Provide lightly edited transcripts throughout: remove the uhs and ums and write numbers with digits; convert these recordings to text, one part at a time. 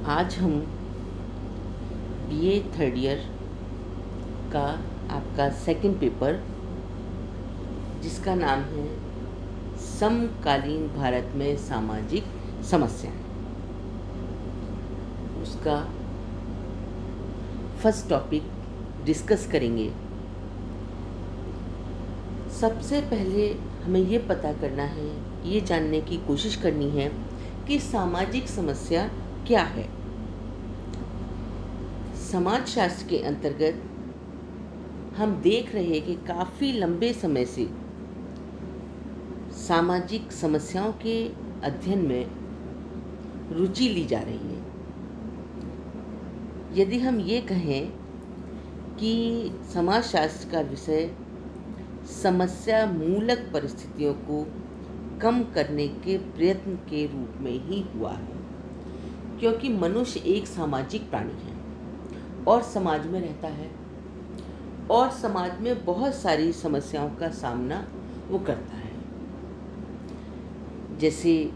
आज हम BA third year का आपका सेकंड पेपर, जिसका नाम है समकालीन भारत में सामाजिक समस्याएं, उसका फर्स्ट टॉपिक डिस्कस करेंगे। सबसे पहले हमें ये पता करना है, ये जानने की कोशिश करनी है कि सामाजिक समस्या क्या है। समाजशास्त्र के अंतर्गत हम देख रहे हैं कि काफ़ी लंबे समय से सामाजिक समस्याओं के अध्ययन में रुचि ली जा रही है। यदि हम ये कहें कि समाजशास्त्र का विषय समस्या मूलक परिस्थितियों को कम करने के प्रयत्न के रूप में ही हुआ है, क्योंकि मनुष्य एक सामाजिक प्राणी है और समाज में रहता है और समाज में बहुत सारी समस्याओं का सामना वो करता है, जैसे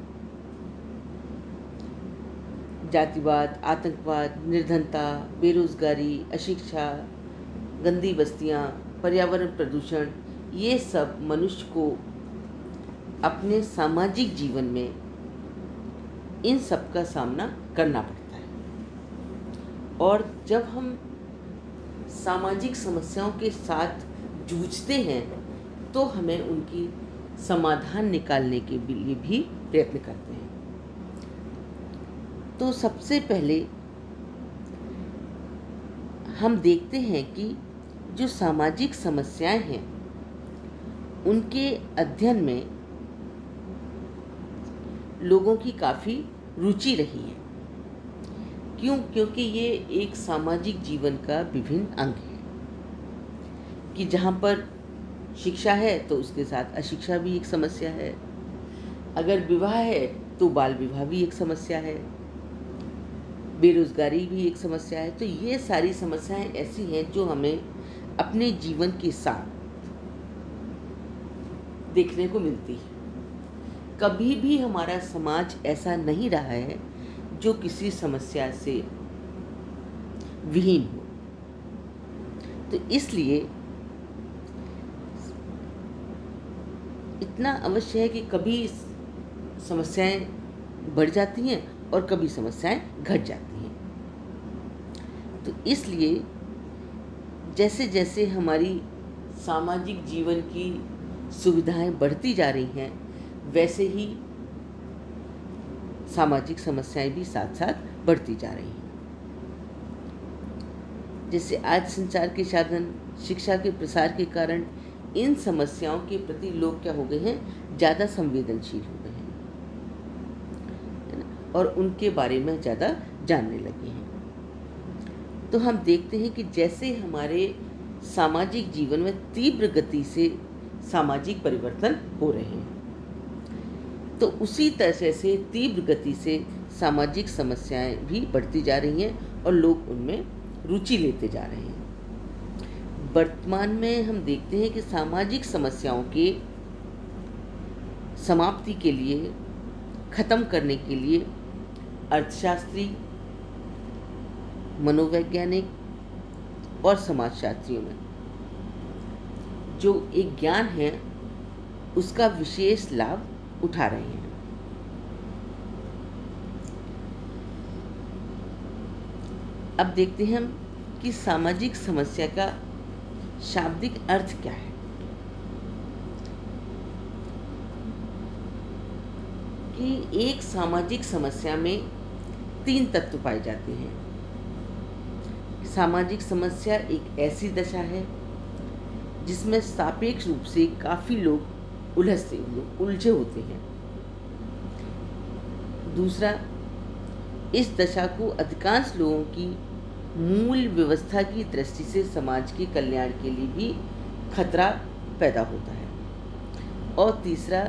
जातिवाद, आतंकवाद, निर्धनता, बेरोजगारी, अशिक्षा, गंदी बस्तियां, पर्यावरण प्रदूषण। ये सब मनुष्य को अपने सामाजिक जीवन में इन सब का सामना करना पड़ता है। और जब हम सामाजिक समस्याओं के साथ जूझते हैं तो हमें उनकी समाधान निकालने के लिए भी प्रयत्न करते हैं। तो सबसे पहले हम देखते हैं कि जो सामाजिक समस्याएं हैं उनके अध्ययन में लोगों की काफ़ी रुचि रही है। क्यों? क्योंकि ये एक सामाजिक जीवन का विभिन्न अंग है कि जहाँ पर शिक्षा है तो उसके साथ अशिक्षा भी एक समस्या है, अगर विवाह है तो बाल विवाह भी एक समस्या है, बेरोजगारी भी एक समस्या है। तो ये सारी समस्याएं ऐसी हैं जो हमें अपने जीवन के साथ देखने को मिलती है। कभी भी हमारा समाज ऐसा नहीं रहा है जो किसी समस्या से विहीन हो। तो इसलिए इतना अवश्य है कि कभी समस्याएं बढ़ जाती हैं और कभी समस्याएं घट जाती हैं। तो इसलिए जैसे जैसे हमारी सामाजिक जीवन की सुविधाएं बढ़ती जा रही हैं, वैसे ही सामाजिक समस्याएं भी साथ साथ बढ़ती जा रही हैं। जैसे आज संचार के साधन, शिक्षा के प्रसार के कारण इन समस्याओं के प्रति लोग क्या हो गए हैं, ज़्यादा संवेदनशील हो गए हैं, है ना, और उनके बारे में ज़्यादा जानने लगे हैं। तो हम देखते हैं कि जैसे हमारे सामाजिक जीवन में तीव्र गति से सामाजिक परिवर्तन हो रहे हैं, तो उसी तरह से तीव्र गति से सामाजिक समस्याएं भी बढ़ती जा रही हैं और लोग उनमें रुचि लेते जा रहे हैं। वर्तमान में हम देखते हैं कि सामाजिक समस्याओं के समाप्ति के लिए, खत्म करने के लिए अर्थशास्त्री, मनोवैज्ञानिक और समाजशास्त्रियों में जो एक ज्ञान है उसका विशेष लाभ उठा रहे हैं। अब देखते हैं हम कि सामाजिक समस्या का शाब्दिक अर्थ क्या है। कि एक सामाजिक समस्या में 3 तत्व पाए जाते हैं। सामाजिक समस्या एक ऐसी दशा है जिसमें सापेक्ष रूप से काफ़ी लोग उलझे होते हैं। दूसरा, इस दशा को अधिकांश लोगों की मूल व्यवस्था की दृष्टि से समाज के कल्याण के लिए भी खतरा पैदा होता है। और तीसरा,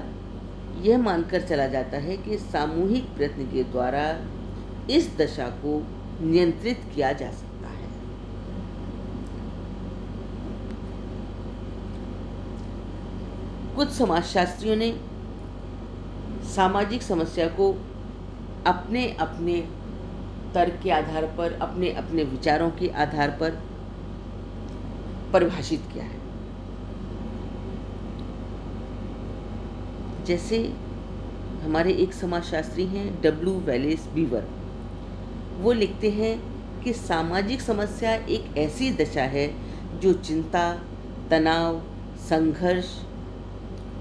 यह मानकर चला जाता है कि सामूहिक प्रयत्न के द्वारा इस दशा को नियंत्रित किया जा सकता है। कुछ समाजशास्त्रियों ने सामाजिक समस्या को अपने अपने तर्क के आधार पर, अपने अपने विचारों के आधार पर परिभाषित किया है। जैसे हमारे एक समाजशास्त्री हैं W. वेलेस बीवर, वो लिखते हैं कि सामाजिक समस्या एक ऐसी दशा है जो चिंता, तनाव, संघर्ष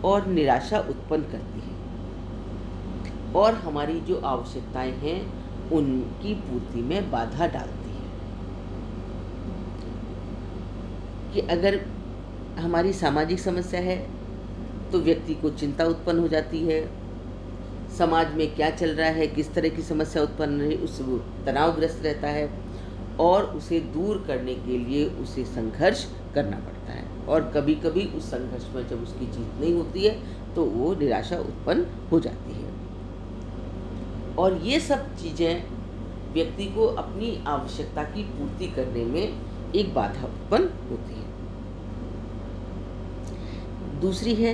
और निराशा उत्पन्न करती है और हमारी जो आवश्यकताएं हैं उनकी पूर्ति में बाधा डालती है। कि अगर हमारी सामाजिक समस्या है तो व्यक्ति को चिंता उत्पन्न हो जाती है, समाज में क्या चल रहा है, किस तरह की समस्या उत्पन्न रही, उस वो तनावग्रस्त रहता है और उसे दूर करने के लिए उसे संघर्ष करना पड़ता है और कभी कभी उस संघर्ष में जब उसकी जीत नहीं होती है तो वो निराशा उत्पन्न हो जाती है। और ये सब चीज़ें व्यक्ति को अपनी आवश्यकता की पूर्ति करने में एक बाधा उत्पन्न होती है। दूसरी है,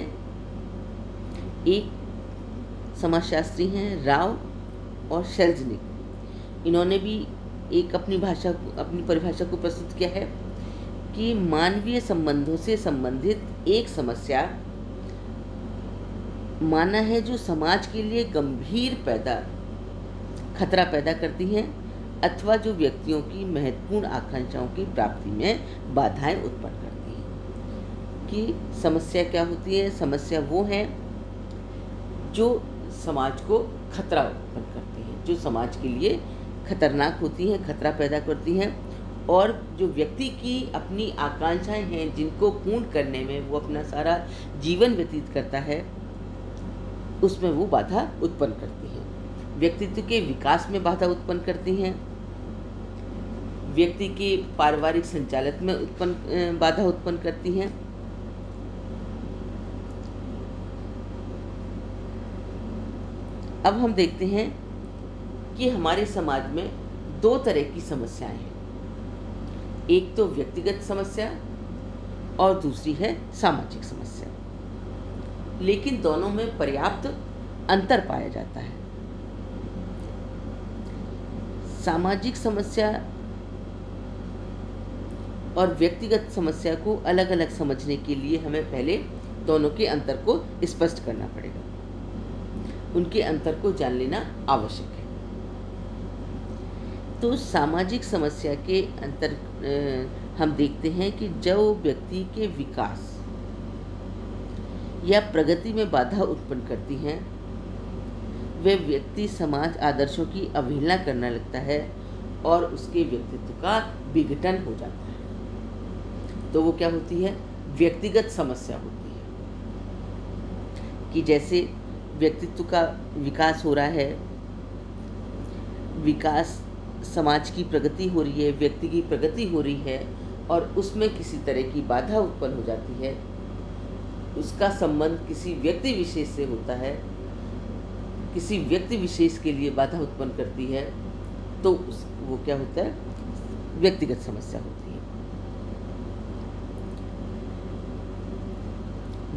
एक समाजशास्त्री हैं राव और शेल्जनिक, इन्होंने भी एक अपनी परिभाषा को प्रस्तुत किया है कि मानवीय संबंधों से संबंधित एक समस्या माना है जो समाज के लिए गंभीर खतरा पैदा करती हैं अथवा जो व्यक्तियों की महत्वपूर्ण आकांक्षाओं की प्राप्ति में बाधाएं उत्पन्न करती हैं। कि समस्या क्या होती है? समस्या वो है जो समाज को खतरा उत्पन्न करती हैं, जो समाज के लिए खतरनाक होती हैं, खतरा पैदा करती हैं और जो व्यक्ति की अपनी आकांक्षाएं हैं जिनको पूर्ण करने में वो अपना सारा जीवन व्यतीत करता है, उसमें वो बाधा उत्पन्न करती हैं। व्यक्तित्व के विकास में बाधा उत्पन्न करती हैं, व्यक्ति के पारिवारिक संचालन में बाधा उत्पन्न करती हैं। अब हम देखते हैं कि हमारे समाज में दो तरह की समस्याएं हैं, एक तो व्यक्तिगत समस्या और दूसरी है सामाजिक समस्या, लेकिन दोनों में पर्याप्त अंतर पाया जाता है। सामाजिक समस्या और व्यक्तिगत समस्या को अलग अलग समझने के लिए हमें पहले दोनों के अंतर को स्पष्ट करना पड़ेगा, उनके अंतर को जान लेना आवश्यक है। तो सामाजिक समस्या के अंतर हम देखते हैं कि जो व्यक्ति के विकास या प्रगति में बाधा उत्पन्न करती हैं, वे व्यक्ति समाज आदर्शों की अवहेलना करने लगता है और उसके व्यक्तित्व का विघटन हो जाता है। तो वो क्या होती है? व्यक्तिगत समस्या होती है। कि जैसे व्यक्तित्व का विकास हो रहा है, विकास समाज की प्रगति हो रही है, व्यक्ति की प्रगति हो रही है और उसमें किसी तरह की बाधा उत्पन्न हो जाती है, उसका संबंध किसी व्यक्ति विशेष से होता है, किसी व्यक्ति विशेष के लिए बाधा उत्पन्न करती है, तो वो क्या होता है? व्यक्तिगत समस्या होती है।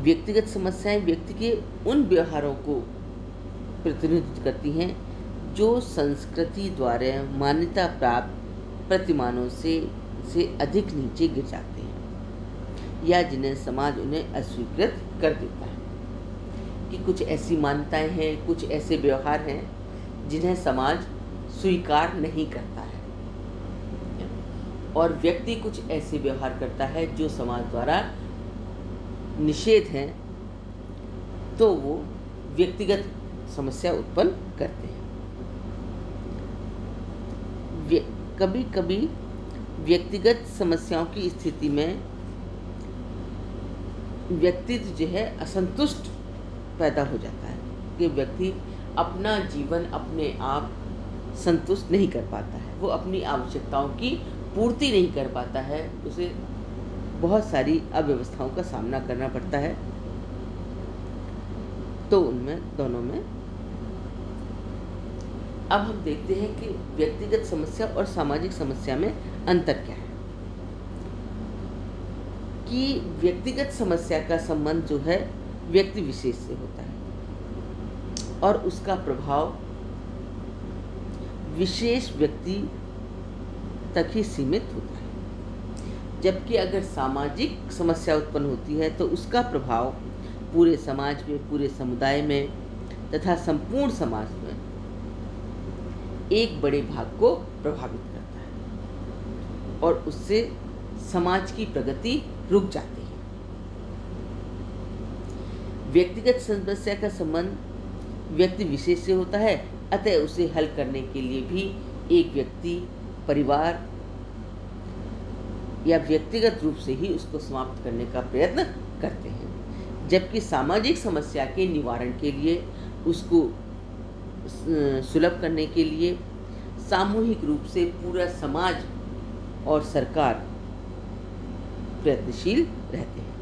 व्यक्तिगत समस्याएं व्यक्ति के उन व्यवहारों को प्रतिनिधित्व करती हैं जो संस्कृति द्वारा मान्यता प्राप्त प्रतिमानों से अधिक नीचे गिर जाते हैं या जिन्हें समाज उन्हें अस्वीकृत कर देता है। कि कुछ ऐसी मान्यताएं हैं, कुछ ऐसे व्यवहार हैं जिन्हें समाज स्वीकार नहीं करता है और व्यक्ति कुछ ऐसे व्यवहार करता है जो समाज द्वारा निषेध हैं, तो वो व्यक्तिगत समस्या उत्पन्न करते हैं। कभी कभी व्यक्तिगत समस्याओं की स्थिति में व्यक्तित्व जो है असंतुष्ट पैदा हो जाता है कि व्यक्ति अपना जीवन अपने आप संतुष्ट नहीं कर पाता है, वो अपनी आवश्यकताओं की पूर्ति नहीं कर पाता है, उसे बहुत सारी अव्यवस्थाओं का सामना करना पड़ता है। तो उनमें दोनों में अब हम देखते हैं कि व्यक्तिगत समस्या और सामाजिक समस्या में अंतर क्या है। कि व्यक्तिगत समस्या का संबंध जो है व्यक्ति विशेष से होता है और उसका प्रभाव विशेष व्यक्ति तक ही सीमित होता है। जबकि अगर सामाजिक समस्या उत्पन्न होती है तो उसका प्रभाव पूरे समाज में, पूरे समुदाय में तथा संपूर्ण समाज में एक बड़े भाग को प्रभावित करता है और उससे समाज की प्रगति रुक जाती है। व्यक्तिगत समस्या का संबंध व्यक्ति विशेष से होता है, अतः उसे हल करने के लिए भी एक व्यक्ति, परिवार या व्यक्तिगत रूप से ही उसको समाप्त करने का प्रयत्न करते हैं। जबकि सामाजिक समस्या के निवारण के लिए, उसको सुलभ करने के लिए सामूहिक रूप से पूरा समाज और सरकार प्रयत्नशील रहते हैं।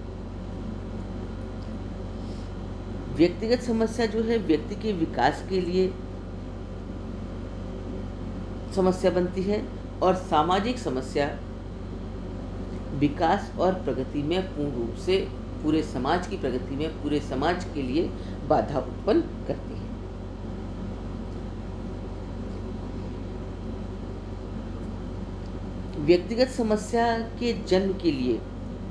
व्यक्तिगत समस्या जो है व्यक्ति के विकास के लिए समस्या बनती है और सामाजिक समस्या विकास और प्रगति में पूर्ण रूप से पूरे समाज की प्रगति में, पूरे समाज के लिए बाधा उत्पन्न करती है। व्यक्तिगत समस्या के जन्म के लिए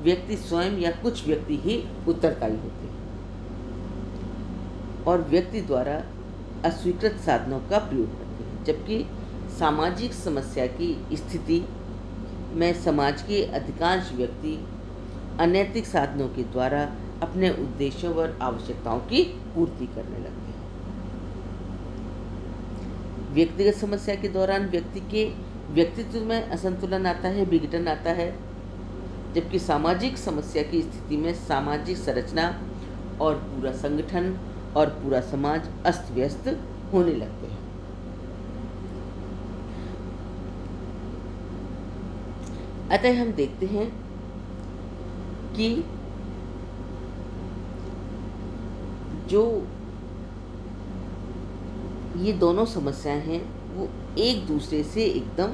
व्यक्ति स्वयं या कुछ व्यक्ति ही उत्तरदायी होते हैं और व्यक्ति द्वारा अस्वीकृत साधनों का प्रयोग करते हैं। जबकि सामाजिक समस्या की स्थिति में समाज के अधिकांश व्यक्ति अनैतिक साधनों के द्वारा अपने उद्देश्यों और आवश्यकताओं की पूर्ति करने लगते हैं। व्यक्तिगत समस्या के दौरान व्यक्ति के व्यक्तित्व में असंतुलन आता है, विघटन आता है, जबकि सामाजिक समस्या की स्थिति में सामाजिक संरचना और पूरा संगठन और पूरा समाज अस्त व्यस्त होने लगते हैं। अतः हम देखते हैं कि जो ये दोनों समस्याएं हैं वो एक दूसरे से एकदम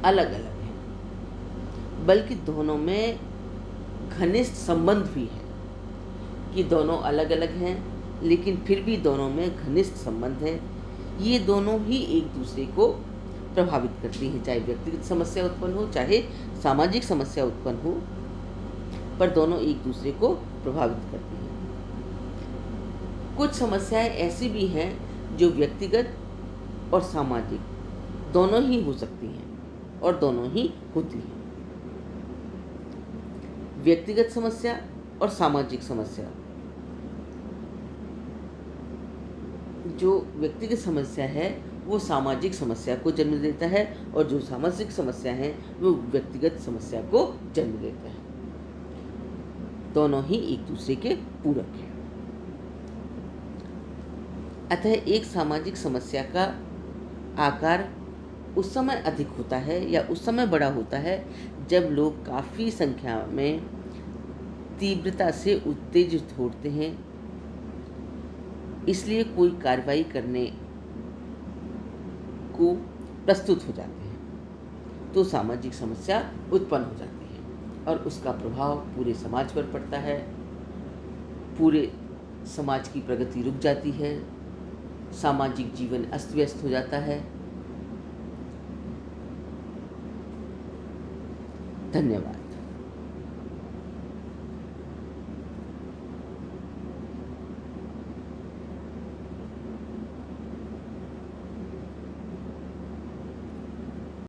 अलग अलग हैं, बल्कि दोनों में घनिष्ठ संबंध भी है कि दोनों अलग अलग हैं लेकिन फिर भी दोनों में घनिष्ठ संबंध है। ये दोनों ही एक दूसरे को प्रभावित करती हैं, चाहे व्यक्तिगत समस्या उत्पन्न हो चाहे सामाजिक समस्या उत्पन्न हो, पर दोनों एक दूसरे को प्रभावित करती हैं। कुछ समस्याएं ऐसी भी हैं जो व्यक्तिगत और सामाजिक दोनों ही हो सकती हैं और दोनों ही होती हैं। व्यक्तिगत समस्या और सामाजिक समस्या, जो व्यक्तिगत समस्या है वो सामाजिक समस्या को जन्म देता है और जो सामाजिक समस्या है वो व्यक्तिगत समस्या को जन्म देता है। दोनों ही एक दूसरे के पूरक हैं। अतः एक सामाजिक समस्या का आकार उस समय अधिक होता है या उस समय बड़ा होता है जब लोग काफ़ी संख्या में तीव्रता से उत्तेजित होते हैं, इसलिए कोई कार्रवाई करने को प्रस्तुत हो जाते हैं, तो सामाजिक समस्या उत्पन्न हो जाती है और उसका प्रभाव पूरे समाज पर पड़ता है। पूरे समाज की प्रगति रुक जाती है, सामाजिक जीवन अस्त व्यस्त हो जाता है। धन्यवाद।